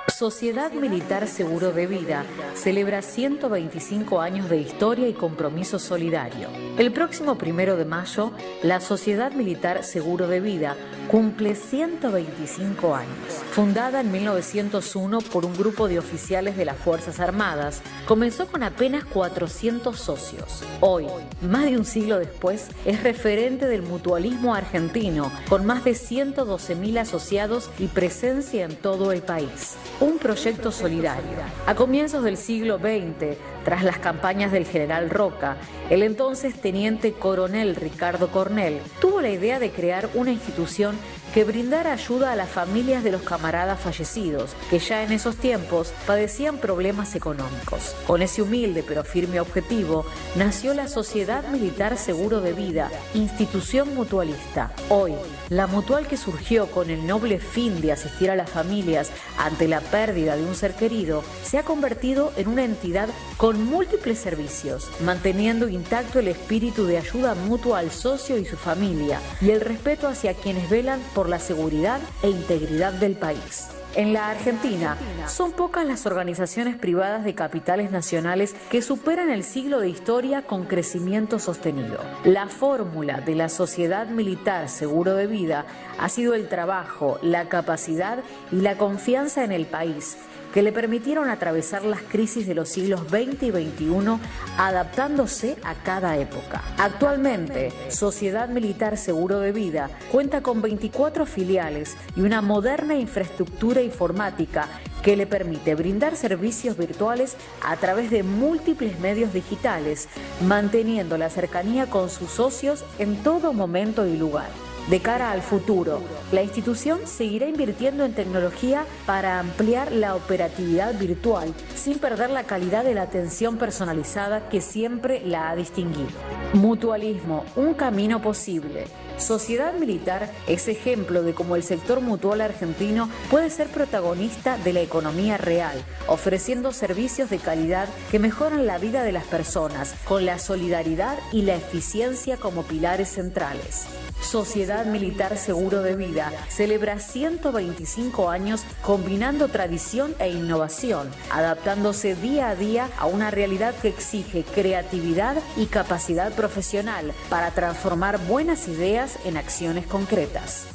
Sociedad Militar Seguro de Vida celebra 125 años de historia y compromiso solidario. El próximo 1 de mayo, la Sociedad Militar Seguro de Vida cumple 125 años. Fundada en 1901 por un grupo de oficiales de las Fuerzas Armadas, comenzó con apenas 400 socios. Hoy, más de un siglo después, es referente del mutualismo argentino, con más de 112.000 asociados y presencia en todo el país. Un proyecto solidario. A comienzos del siglo XX, tras las campañas del general Roca, el entonces teniente coronel Ricardo Cornell tuvo la idea de crear una institución que brindara ayuda a las familias de los camaradas fallecidos, que ya en esos tiempos padecían problemas económicos. Con ese humilde pero firme objetivo, nació la Sociedad Militar Seguro de Vida, institución mutualista. Hoy, la mutual que surgió con el noble fin de asistir a las familias ante la pérdida de un ser querido, se ha convertido en una entidad con múltiples servicios, manteniendo intacto el espíritu de ayuda mutua al socio y su familia, y el respeto hacia quienes velan por la seguridad e integridad del país. En la Argentina, son pocas las organizaciones privadas de capitales nacionales que superan el siglo de historia con crecimiento sostenido. La fórmula de la Sociedad Militar Seguro de Vida ha sido el trabajo, la capacidad y la confianza en el país, que le permitieron atravesar las crisis de los siglos XX y XXI, adaptándose a cada época. Actualmente, Sociedad Militar Seguro de Vida cuenta con 24 filiales y una moderna infraestructura informática que le permite brindar servicios virtuales a través de múltiples medios digitales, manteniendo la cercanía con sus socios en todo momento y lugar. De cara al futuro, la institución seguirá invirtiendo en tecnología para ampliar la operatividad virtual sin perder la calidad de la atención personalizada que siempre la ha distinguido. Mutualismo, un camino posible. Sociedad Militar es ejemplo de cómo el sector mutual argentino puede ser protagonista de la economía real, ofreciendo servicios de calidad que mejoran la vida de las personas, con la solidaridad y la eficiencia como pilares centrales. Sociedad Militar Seguro de Vida celebra 125 años combinando tradición e innovación, adaptándose día a día a una realidad que exige creatividad y capacidad profesional para transformar buenas ideas en acciones concretas.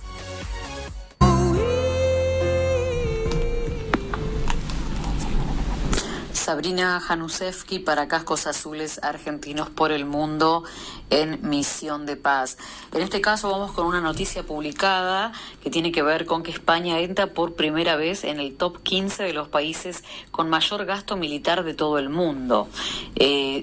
Sabrina Janusevsky para Cascos Azules Argentinos por el Mundo en Misión de Paz. En este caso vamos con una noticia publicada que tiene que ver con que España entra por primera vez en el top 15 de los países con mayor gasto militar de todo el mundo.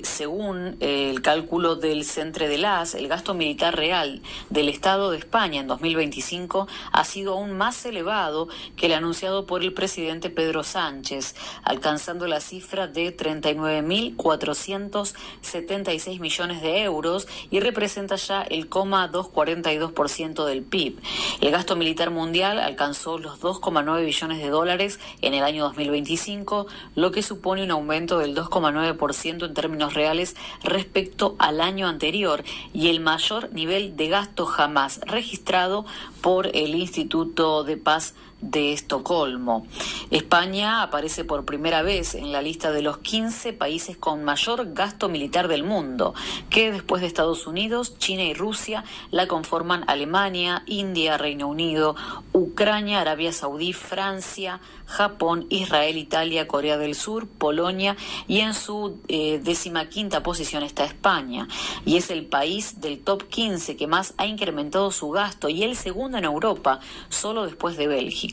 Según el cálculo del Centre de las, el gasto militar real del Estado de España en 2025 ha sido aún más elevado que el anunciado por el presidente Pedro Sánchez, alcanzando la cifra cifra de 39.476 millones de euros y representa ya el 0,242% del PIB. El gasto militar mundial alcanzó los 2,9 billones de dólares en el año 2025, lo que supone un aumento del 2,9% en términos reales respecto al año anterior y el mayor nivel de gasto jamás registrado por el Instituto de Paz de Estocolmo. España aparece por primera vez en la lista de los 15 países con mayor gasto militar del mundo, que después de Estados Unidos, China y Rusia la conforman Alemania, India, Reino Unido, Ucrania, Arabia Saudí, Francia, Japón, Israel, Italia, Corea del Sur, Polonia y en su 15ª posición está España. Y es el país del top 15 que más ha incrementado su gasto y el segundo en Europa, solo después de Bélgica.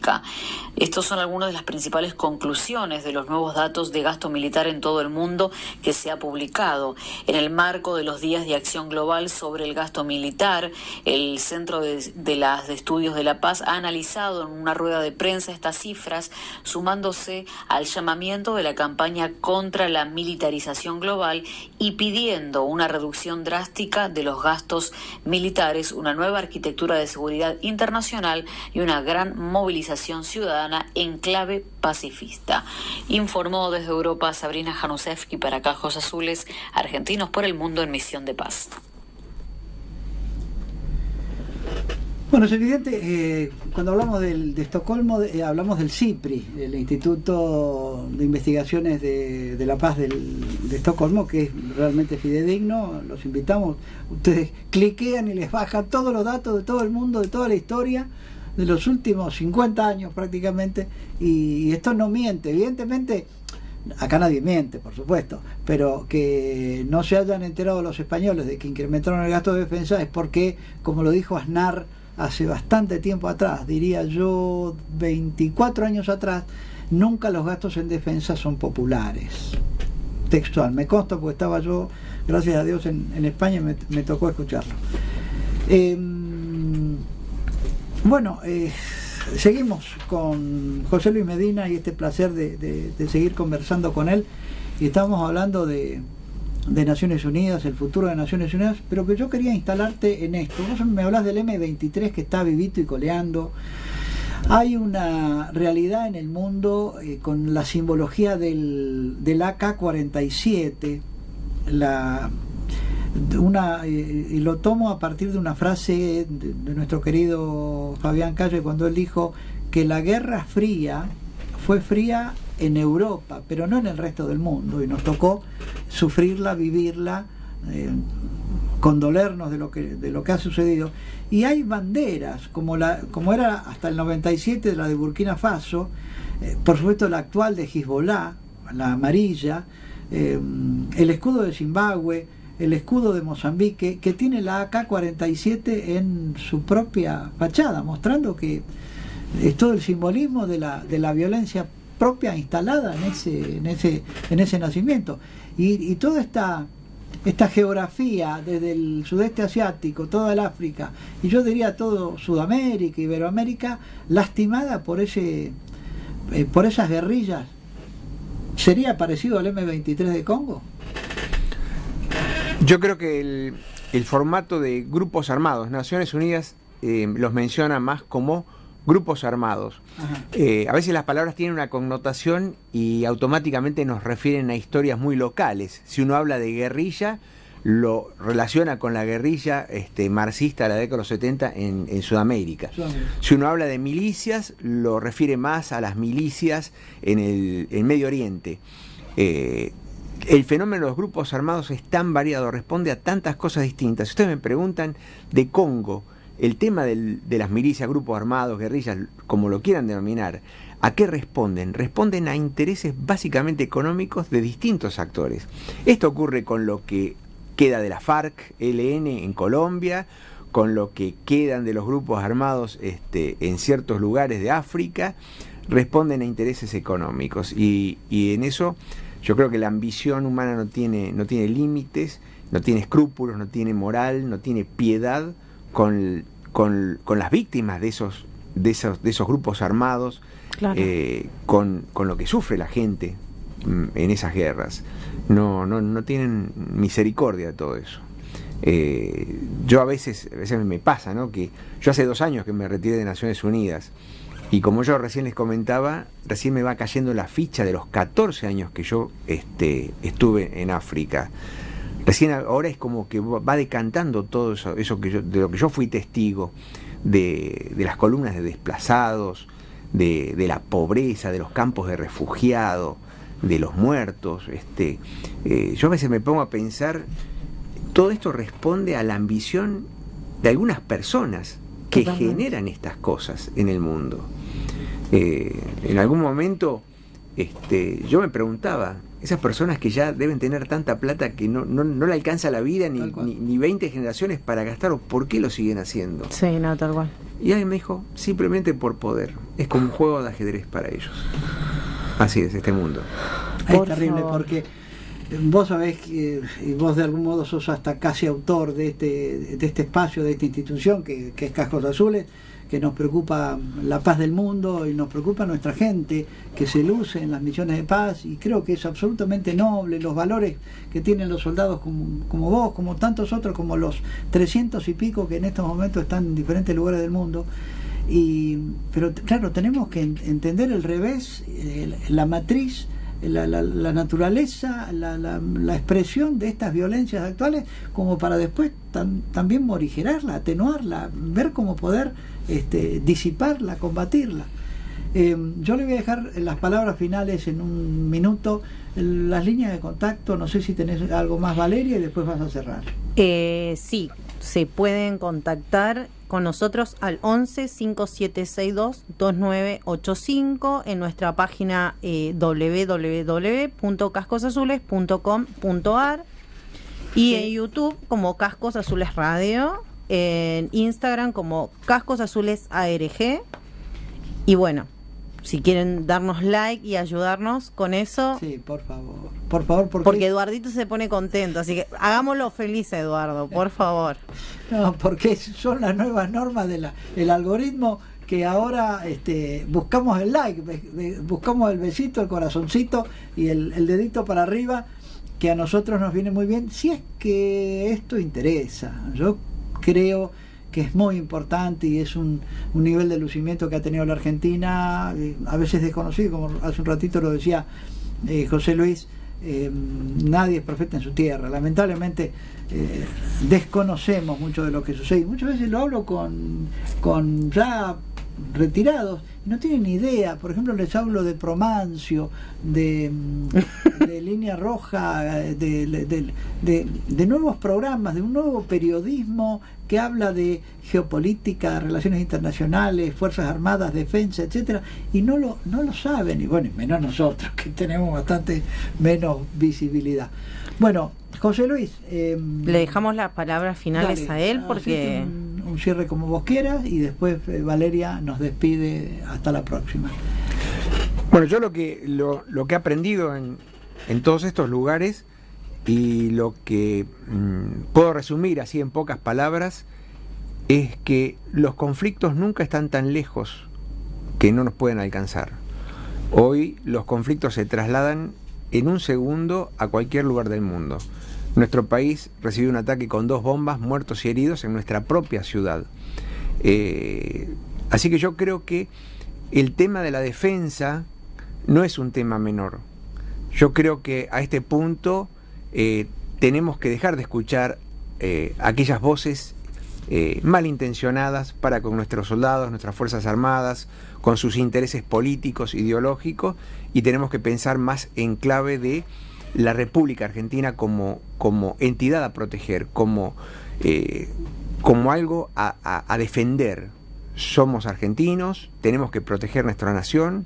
Estos son algunas de las principales conclusiones de los nuevos datos de gasto militar en todo el mundo que se ha publicado. En el marco de los días de acción global sobre el gasto militar, el Centro de Estudios de la Paz ha analizado en una rueda de prensa estas cifras, sumándose al llamamiento de la campaña contra la militarización global y pidiendo una reducción drástica de los gastos militares, una nueva arquitectura de seguridad internacional y una gran movilización ciudadana en clave pacifista. Informó desde Europa Sabrina Janusevsky para Cajos Azules, Argentinos por el Mundo en Misión de Paz. Bueno, es evidente, cuando hablamos de Estocolmo, hablamos del CIPRI, el Instituto de Investigaciones de la Paz de Estocolmo, que es realmente fidedigno. Los invitamos, ustedes cliquean y les bajan todos los datos de todo el mundo, de toda la historia, de los últimos 50 años prácticamente, y esto no miente. Evidentemente, acá nadie miente, por supuesto, pero que no se hayan enterado los españoles de que incrementaron el gasto de defensa es porque, como lo dijo Aznar hace bastante tiempo atrás, diría yo 24 años atrás, nunca los gastos en defensa son populares. Textual, me consta porque estaba yo, gracias a Dios, en España y me tocó escucharlo. Bueno, seguimos con José Luis Medina y este placer de seguir conversando con él, y estamos hablando de Naciones Unidas, el futuro de Naciones Unidas, pero que yo quería instalarte en esto. Vos me hablás del M23 que está vivito y coleando. Hay una realidad en el mundo con la simbología del AK-47, y lo tomo a partir de una frase de nuestro querido Fabián Calle, cuando él dijo que la Guerra Fría fue fría en Europa, pero no en el resto del mundo, y nos tocó sufrirla, vivirla, condolernos de lo que ha sucedido. Y hay banderas, como era hasta el 97 la de Burkina Faso, por supuesto la actual de Hezbollah, la amarilla, el escudo de Zimbabue, el escudo de Mozambique, que tiene la AK-47 en su propia fachada, mostrando que es todo el simbolismo de la violencia propia instalada en ese nacimiento. Y toda esta geografía, desde el sudeste asiático, toda el África, y yo diría todo Sudamérica, Iberoamérica, lastimada por esas guerrillas, ¿sería parecido al M23 de Congo? Yo creo que el formato de grupos armados, Naciones Unidas los menciona más como grupos armados. A veces las palabras tienen una connotación y automáticamente nos refieren a historias muy locales. Si uno habla de guerrilla, lo relaciona con la guerrilla marxista de la década de los 70 en Sudamérica. Si uno habla de milicias, lo refiere más a las milicias en Medio Oriente. El fenómeno de los grupos armados es tan variado, responde a tantas cosas distintas. Si ustedes me preguntan de Congo, el tema de las milicias, grupos armados, guerrillas, como lo quieran denominar, ¿a qué responden? Responden a intereses básicamente económicos de distintos actores. Esto ocurre con lo que queda de la FARC-LN en Colombia, con lo que quedan de los grupos armados en ciertos lugares de África, responden a intereses económicos. Y en eso yo creo que la ambición humana no tiene límites, no tiene escrúpulos, no tiene moral, no tiene piedad con las víctimas de esos grupos armados, claro. Con lo que sufre la gente en esas guerras. No tienen misericordia de todo eso. Yo a veces me pasa, ¿no? Que yo hace 2 años que me retiré de Naciones Unidas, y como yo recién les comentaba, recién me va cayendo la ficha de los 14 años que yo estuve en África. Recién ahora es como que va decantando todo eso de lo que yo fui testigo, de las columnas de desplazados, de la pobreza, de los campos de refugiados, de los muertos. Yo a veces me pongo a pensar, todo esto responde a la ambición de algunas personas que generan estas cosas en el mundo. En algún momento yo me preguntaba, esas personas que ya deben tener tanta plata que no le alcanza la vida ni 20 generaciones para gastarlo, ¿por qué lo siguen haciendo? Sí, no, tal cual. Y alguien me dijo, simplemente por poder. Es como un juego de ajedrez para ellos. Así es este mundo. Es terrible, porque vos sabés que vos de algún modo sos hasta casi autor de este espacio, de esta institución que es Cascos Azules, que nos preocupa la paz del mundo y nos preocupa nuestra gente que se luce en las misiones de paz, y creo que es absolutamente noble los valores que tienen los soldados como vos, como tantos otros, como los 300 y pico que en estos momentos están en diferentes lugares del mundo. Pero claro, tenemos que entender el revés, la matriz, la naturaleza, la expresión de estas violencias actuales, como para después también morigerarla, atenuarla, ver cómo poder disiparla, combatirla. Yo le voy a dejar las palabras finales en un minuto, las líneas de contacto. No sé si tenés algo más, Valeria, y después vas a cerrar. Sí, se pueden contactar con nosotros al 11 5762 2985 en nuestra página www.cascosazules.com.ar, y en YouTube como Cascos Azules Radio, en Instagram como Cascos Azules ARG. Y bueno, si quieren darnos like y ayudarnos con eso. Sí, por favor, porque Eduardito se pone contento, así que hagámoslo feliz, Eduardo, por favor. No, porque son las nuevas normas del algoritmo, que ahora buscamos el like, buscamos el besito, el corazoncito y el dedito para arriba, que a nosotros nos viene muy bien, si es que esto interesa. Yo creo que es muy importante y es un nivel de lucimiento que ha tenido la Argentina, a veces desconocido, como hace un ratito lo decía José Luis. Nadie es profeta en su tierra. Lamentablemente desconocemos mucho de lo que sucede. Muchas veces lo hablo con ya retirados y no tienen ni idea. Por ejemplo, les hablo de Promancio, de Línea Roja, de nuevos programas, de un nuevo periodismo que habla de geopolítica, relaciones internacionales, fuerzas armadas, defensa, etcétera, y no lo saben, y bueno, menos nosotros, que tenemos bastante menos visibilidad. Bueno, José Luis, le dejamos las palabras finales a él, porque un cierre como vos quieras, y después Valeria nos despide. Hasta la próxima. Bueno, yo lo que he aprendido en todos estos lugares, y lo que puedo resumir así en pocas palabras, es que los conflictos nunca están tan lejos que no nos pueden alcanzar. Hoy los conflictos se trasladan en un segundo a cualquier lugar del mundo. Nuestro país recibió un ataque con 2 bombas, muertos y heridos en nuestra propia ciudad. Así que yo creo que el tema de la defensa no es un tema menor. Yo creo que a este punto tenemos que dejar de escuchar aquellas voces malintencionadas para con nuestros soldados, nuestras Fuerzas Armadas, con sus intereses políticos, ideológicos, y tenemos que pensar más en clave de la República Argentina como entidad a proteger, como algo a defender. Somos argentinos, tenemos que proteger nuestra nación,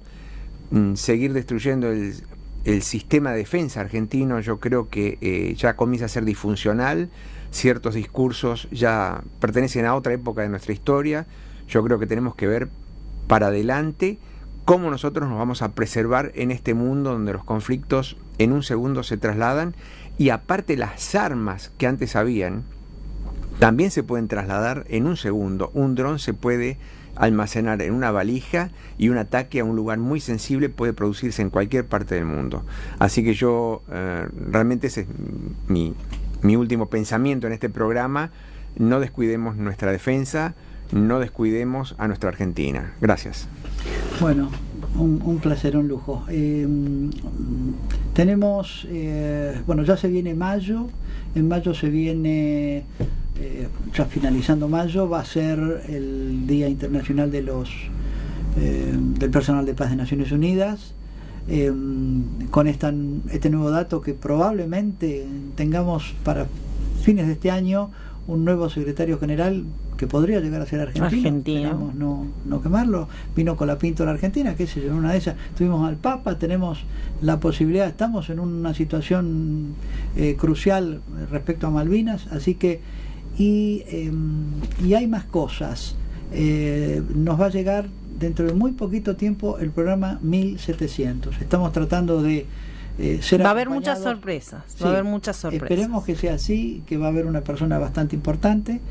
seguir destruyendo el sistema de defensa argentino. Yo creo que ya comienza a ser disfuncional, ciertos discursos ya pertenecen a otra época de nuestra historia. Yo creo que tenemos que ver para adelante cómo nosotros nos vamos a preservar en este mundo donde los conflictos en un segundo se trasladan, y aparte las armas que antes habían también se pueden trasladar en un segundo. Un dron se puede almacenar en una valija, y un ataque a un lugar muy sensible puede producirse en cualquier parte del mundo. Así que yo, realmente ese es mi último pensamiento en este programa: no descuidemos nuestra defensa, no descuidemos a nuestra Argentina. Gracias. Bueno, un placer, un lujo. Tenemos, bueno, ya se viene mayo. En mayo se viene, ya finalizando mayo, va a ser el Día Internacional de del Personal de Paz de Naciones Unidas. Con este nuevo dato, que probablemente tengamos para fines de este año un nuevo secretario general que podría llegar a ser argentino. Esperamos no quemarlo. Vino Colapinto a la Argentina, qué sé yo, en una de esas tuvimos al Papa. Tenemos la posibilidad, estamos en una situación crucial respecto a Malvinas, así que y hay más cosas. Nos va a llegar dentro de muy poquito tiempo el programa 1700. Estamos tratando de va a haber muchas sorpresas. Sí, va a haber muchas sorpresas. Esperemos que sea así, que va a haber una persona bastante importante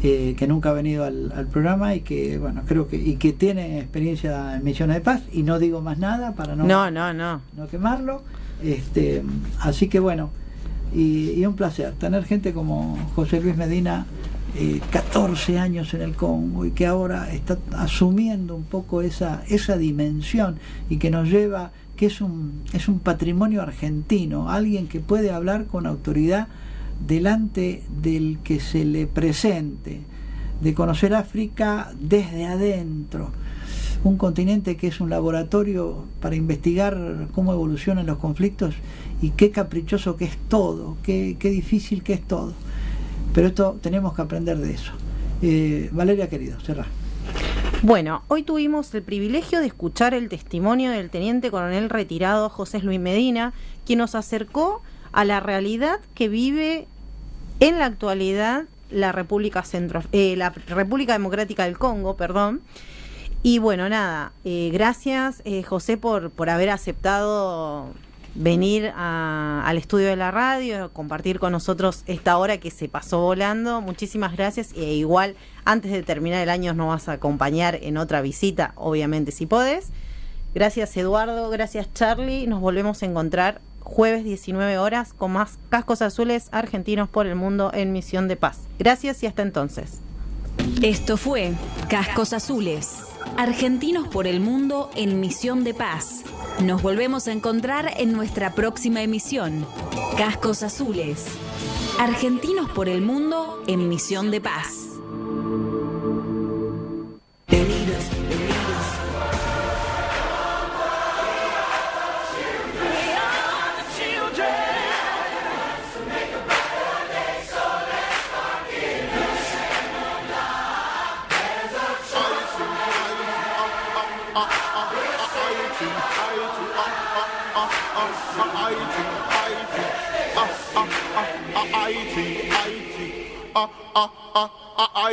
que nunca ha venido al programa y que, bueno, creo que tiene experiencia en misiones de paz, y no digo más nada para no quemarlo. Así que bueno, y un placer tener gente como José Luis Medina, 14 años en el Congo, y que ahora está asumiendo un poco esa dimensión, y que nos lleva, que es un patrimonio argentino, alguien que puede hablar con autoridad delante del que se le presente, de conocer África desde adentro, un continente que es un laboratorio para investigar cómo evolucionan los conflictos, y qué caprichoso que es todo, qué difícil que es todo. Pero esto tenemos que aprender de eso. Valeria, querido, cerrá. Bueno, hoy tuvimos el privilegio de escuchar el testimonio del teniente coronel retirado José Luis Medina, quien nos acercó a la realidad que vive en la actualidad la República Democrática del Congo, Y bueno, nada, gracias José por haber aceptado venir al estudio de la radio, compartir con nosotros esta hora que se pasó volando. Muchísimas gracias, e igual antes de terminar el año nos vas a acompañar en otra visita, obviamente si podés. Gracias Eduardo, gracias Charlie, nos volvemos a encontrar jueves 19 horas con más Cascos Azules, Argentinos por el Mundo en Misión de Paz. Gracias y hasta entonces. Esto fue Cascos Azules, Argentinos por el Mundo en Misión de Paz. Nos volvemos a encontrar en nuestra próxima emisión. Cascos Azules, Argentinos por el Mundo en Misión de Paz.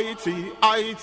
IT.